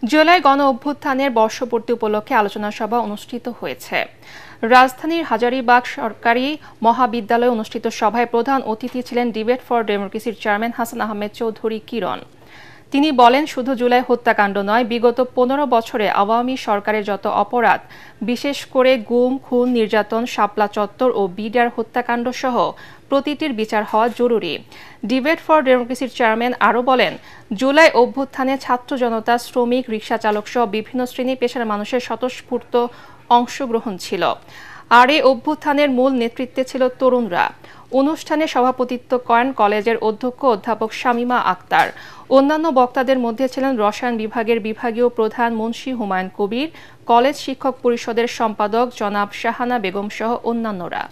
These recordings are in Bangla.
জুলাই গণ অভ্যুত্থানের বর্ষপূর্তি উপলক্ষে আলোচনা সভা অনুষ্ঠিত হয়েছে। রাজধানীর হাজারীবাগ সরকারি মহাবিদ্যালয়ে অনুষ্ঠিত সভায় প্রধান অতিথি ছিলেন ডিবেট ফর ডেমোক্রেসির চেয়ারম্যান হাসান আহমেদ চৌধুরী কিরণ। তিনি বলেন, শুধু জুলাই হত্যাকাণ্ড নয়, বিগত 15 বছরে আওয়ামী সরকারের যত অপরাধ, বিশেষ করে গুম, খুন, নির্যাতন, শাপলা চত্বর ও বিডিআর হত্যাকাণ্ড সহ প্রতিটির বিচার হওয়া জরুরি। ডিবেট ফর ডেমোক্রেসির চেয়ারম্যান আরও বলেন, জুলাই অভ্যুত্থানে ছাত্র জনতা, শ্রমিক, রিকশা চালক সহ বিভিন্ন শ্রেণী পেশার মানুষের স্বতঃস্ফূর্ত অংশগ্রহণ ছিল। আর এই অভ্যুত্থানের মূল নেতৃত্বে ছিল তরুণরা। অনুষ্ঠানে সভাপতিত্ব করেন কলেজের অধ্যক্ষ অধ্যাপক শামীমা আক্তার। অন্যান্য বক্তাদের মধ্যে ছিলেন রসায়ন বিভাগের বিভাগীয় প্রধান মুন্সি হুমায়ুন কবির, কলেজ শিক্ষক পরিষদের সম্পাদক জনাব শাহানা বেগম সহ অন্যান্যরা।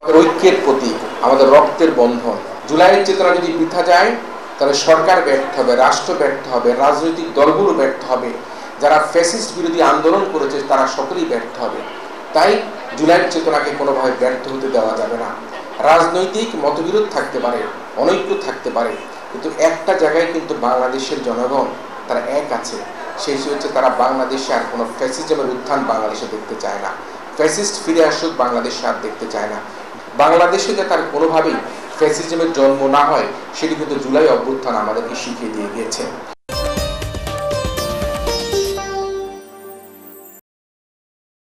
ঐক্যের প্রতীক, আমাদের রক্তের বন্ধন। জুলাইয়ের চেতনা যদি বৃথা যায় তাহলে সরকার ব্যর্থ হবে, রাষ্ট্র ব্যর্থ হবে, রাজনৈতিক দলগুলো ব্যর্থ হবে, যারা ফ্যাসিস্ট বিরোধী আন্দোলন করেছে তারা সকলেই ব্যর্থ হবে। তাই জুলাইয়ের চেতনাকে কোনোভাবে ব্যর্থ হতে দেওয়া যাবে না। রাজনৈতিক মতবিরোধ থাকতে পারে, অনৈক্য থাকতে পারে, কিন্তু একটা জায়গায় কিন্তু বাংলাদেশের জনগণ তারা এক আছে, সেই হচ্ছে তারা বাংলাদেশে আর কোনো ফ্যাসিজমের উত্থান বাংলাদেশে দেখতে চায় না। ফ্যাসিস্ট ফিরে আসুক বাংলাদেশে আর দেখতে চায় না। বাংলাদেশে যে তার কোনোভাবেই ফ্যাসিজমের জন্ম না হয় সেটি কিন্তু জুলাই অভ্যুত্থান আমাদেরকে শিখিয়ে দিয়ে গিয়েছে।